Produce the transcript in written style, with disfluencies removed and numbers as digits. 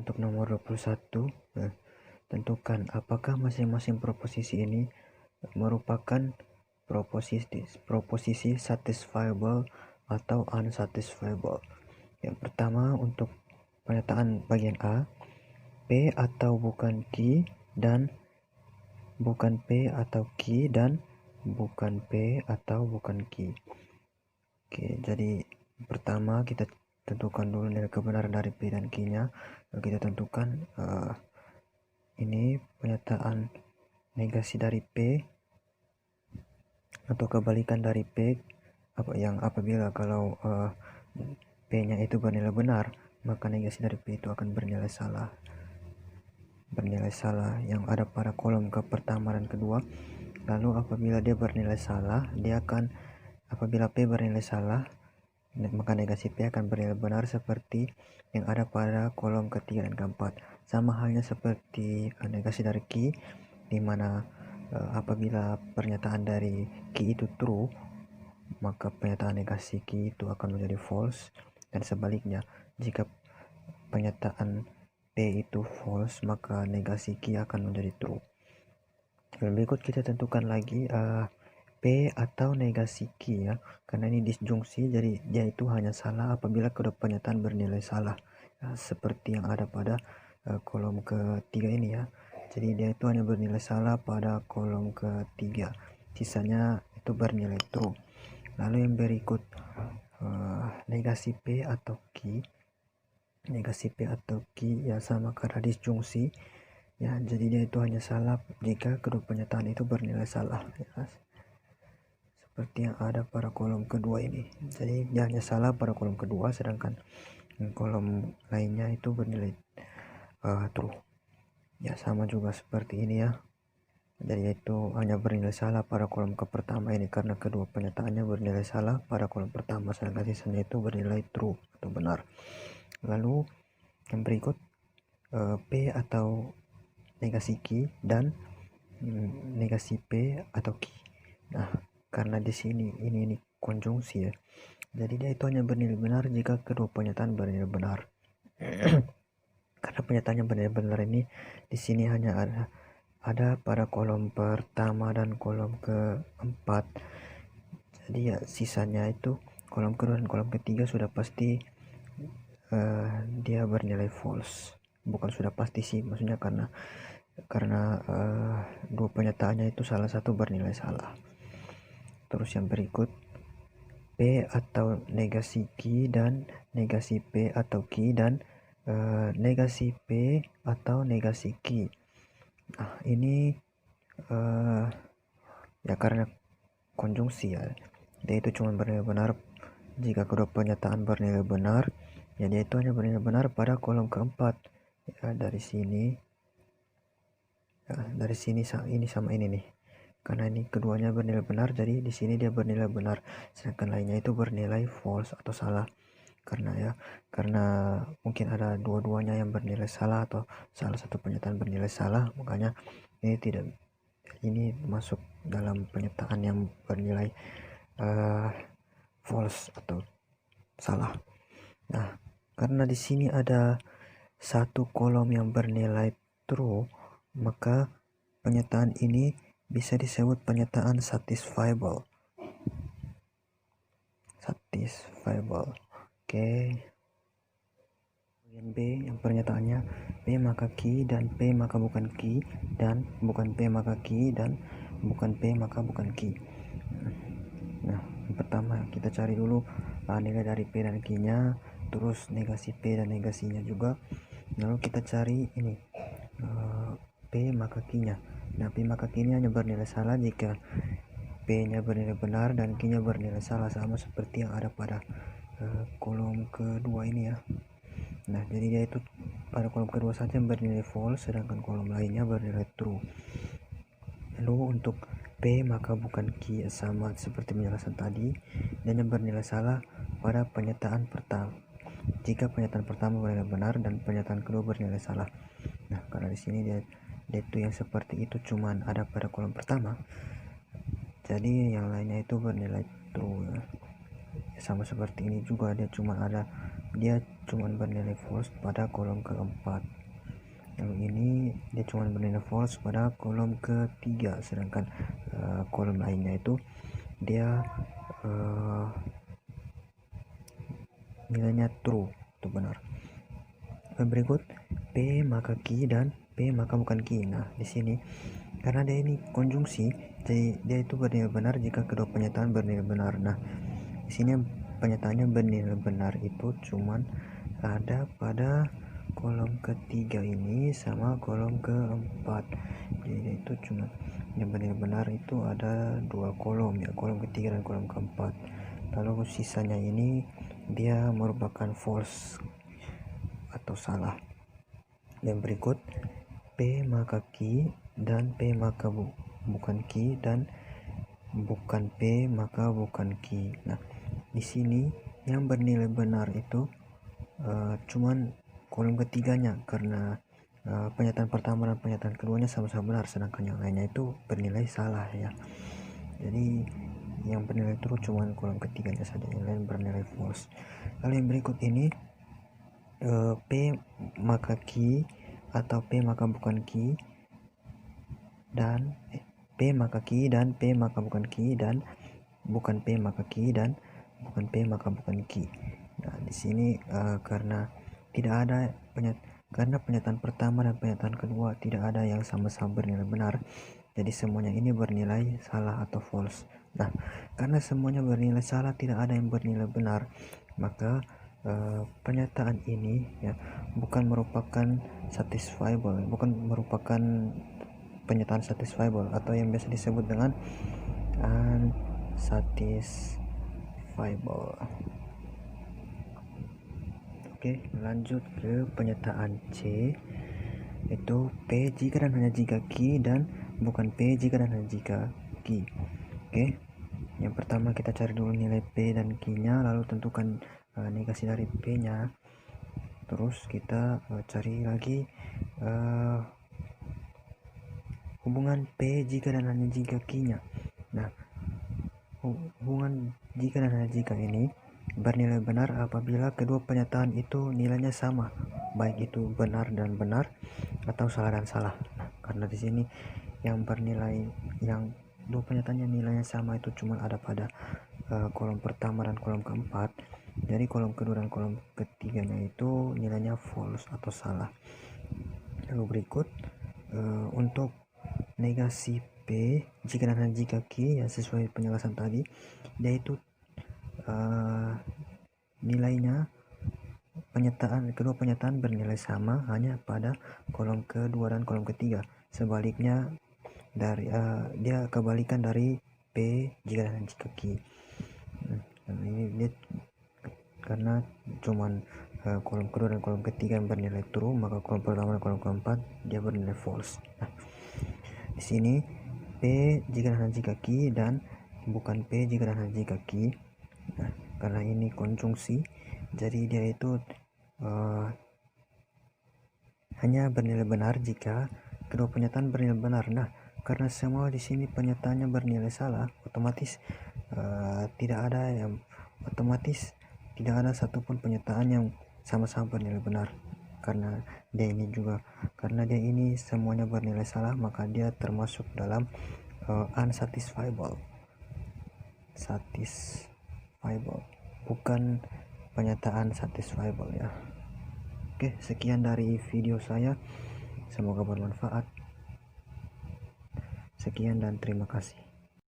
untuk nomor 21, tentukan apakah masing-masing proposisi ini merupakan proposisi satisfiable atau unsatisfiable. Yang pertama, untuk pernyataan bagian A, P atau bukan Q dan bukan P atau Q dan bukan P atau bukan Q. Oke, jadi pertama kita tentukan dulu nilai kebenaran dari P dan Q-nya. Lalu kita tentukan ini pernyataan negasi dari P atau kebalikan dari P, apabila kalau P-nya itu bernilai benar, maka negasi dari P itu akan bernilai salah yang ada pada kolom ke pertama dan kedua. Lalu apabila dia bernilai salah, apabila P bernilai salah, maka negasi P akan bernilai benar seperti yang ada pada kolom ketiga dan keempat. Sama halnya seperti negasi dari Q, di mana apabila pernyataan dari Q itu true, maka pernyataan negasi Q itu akan menjadi false, dan sebaliknya, jika pernyataan P itu false, maka negasi Q akan menjadi true. Dan berikut kita tentukan lagi P atau negasi Q ya, karena ini disjungsi, jadi dia itu hanya salah apabila kedua pernyataan bernilai salah ya, seperti yang ada pada kolom ketiga ini ya. Jadi dia itu hanya bernilai salah pada kolom ketiga, sisanya itu bernilai true. Lalu yang berikut negasi P atau Q. Negasi P atau Q ya sama karena disjungsi ya, jadi dia itu hanya salah jika kedua pernyataan itu bernilai salah ya, seperti yang ada pada kolom kedua ini. Jadi dia hanya salah pada kolom kedua, sedangkan kolom lainnya itu bernilai true ya, sama juga seperti ini ya. Jadi itu hanya bernilai salah pada kolom ke pertama ini karena kedua pernyataannya bernilai salah pada kolom pertama, sedangkan sisanya itu bernilai true atau benar. Lalu yang berikut P atau negasi Q dan negasi P atau Q. Nah, karena di sini ini konjungsi ya, jadi dia itu hanya bernilai benar jika kedua pernyataan bernilai benar. Karena pernyataannya bernilai benar ini di sini hanya ada pada kolom pertama dan kolom keempat. Jadi ya sisanya itu kolom kedua dan kolom ketiga sudah pasti dia bernilai false. Bukan sudah pasti sih, maksudnya karena dua pernyataannya itu salah satu bernilai salah. Terus yang berikut P atau negasi Q dan negasi P atau Q dan negasi P atau negasi Q. Nah, ini ya karena konjungsi ya, dia itu cuma bernilai benar jika kedua pernyataan bernilai benar, ya dia itu hanya bernilai benar pada kolom keempat ya, dari sini ini sama ini nih, karena ini keduanya bernilai benar, jadi di sini dia bernilai benar, sedangkan lainnya itu bernilai false atau salah. Karena mungkin ada dua-duanya yang bernilai salah atau salah satu pernyataan bernilai salah, makanya ini masuk dalam pernyataan yang bernilai false atau salah. Nah, karena di sini ada satu kolom yang bernilai true, maka pernyataan ini bisa disebut pernyataan satisfiable. Oke. Bagian B yang pernyataannya P maka Q dan P maka bukan Q dan bukan P maka Q dan bukan P maka bukan Q. Nah, yang pertama kita cari dulu nilai dari P dan Q-nya, terus negasi P dan negasinya juga. Lalu kita cari ini P maka Q-nya. Nah, P maka Q-nya hanya bernilai salah jika P-nya bernilai benar dan Q-nya bernilai salah, sama seperti yang ada pada kolom kedua ini ya. Nah, jadi dia itu pada kolom kedua saja bernilai false, sedangkan kolom lainnya bernilai true. Lalu untuk P maka bukan Q, sama seperti penjelasan tadi, dan yang bernilai salah pada pernyataan pertama jika pernyataan pertama bernilai benar dan pernyataan kedua bernilai salah. Nah, karena di sini dia itu yang seperti itu cuman ada pada kolom pertama, jadi yang lainnya itu bernilai true ya. Sama seperti ini juga dia cuma ada dia cuma bernilai false pada kolom keempat. Lalu ini dia cuma bernilai false pada kolom ketiga, sedangkan kolom lainnya itu dia nilainya true, itu benar. Berikut P maka Q dan P maka bukan Q. Nah, di sini karena dia ini konjungsi, jadi dia itu bernilai benar jika kedua pernyataan bernilai benar. Nah, di sini pernyataannya bernilai benar itu cuman ada pada kolom ketiga ini sama kolom keempat. Jadi itu cuma yang bernilai benar itu ada dua kolom, ya, kolom ketiga dan kolom keempat. Lalu sisanya ini dia merupakan false atau salah. Yang berikut P maka Q dan P maka bukan Q dan bukan P maka bukan Q. Nah, di sini yang bernilai benar itu cuman kolom ketiganya, karena pernyataan pertama dan pernyataan keduanya sama-sama benar, sedangkan yang lainnya itu bernilai salah, ya. Jadi yang bernilai true cuman kolom ketiganya saja, yang lain bernilai false. Lalu yang berikut ini P maka Q atau P maka bukan Q dan P maka Q dan P maka bukan Q dan bukan P maka Q dan bukan P maka bukan Q. Nah, di sini karena tidak ada karena pernyataan pertama dan pernyataan kedua tidak ada yang sama-sama bernilai benar, jadi semuanya ini bernilai salah atau false. Nah, karena semuanya bernilai salah, tidak ada yang bernilai benar, maka pernyataan ini, ya, bukan merupakan satisfiable, bukan merupakan pernyataan satisfiable atau yang biasa disebut dengan unsatisfiable. Oke, lanjut ke pernyataan C, itu P jika dan hanya jika Q dan bukan P jika dan hanya jika Q. Oke, yang pertama kita cari dulu nilai P dan Q nya, lalu tentukan negasi dari P nya, terus kita cari lagi hubungan P jika dan hanya jika Q nya. Nah, hubungan jika dan hanya jika ini bernilai benar apabila kedua pernyataan itu nilainya sama, baik itu benar dan benar atau salah dan salah. Nah, karena di sini yang bernilai, yang dua pernyataannya nilainya sama itu cuma ada pada kolom pertama dan kolom keempat, jadi kolom kedua dan kolom ketiganya itu nilainya false atau salah. Lalu berikut untuk negasi P jika dan hanya jika Q, ya, sesuai penjelasan tadi, yaitu nilainya kedua pernyataan bernilai sama hanya pada kolom kedua dan kolom ketiga. Sebaliknya dari dia kebalikan dari P jika dan jika Q. Ini dia karena cuman kolom kedua dan kolom ketiga yang bernilai true, maka kolom pertama dan kolom keempat dia bernilai false. Nah, di sini P jika dan hanya jika Q dan bukan P jika dan hanya jika Q. Nah, karena ini konjungsi, jadi dia itu hanya bernilai benar jika kedua pernyataan bernilai benar. Nah, karena semua di sini pernyataannya bernilai salah, otomatis tidak ada satupun pernyataan yang sama-sama bernilai benar. Karena dia ini semuanya bernilai salah, maka dia termasuk dalam unsatisfiable, bukan pernyataan satisfiable, ya. Oke, sekian dari video saya, semoga bermanfaat. Sekian dan terima kasih.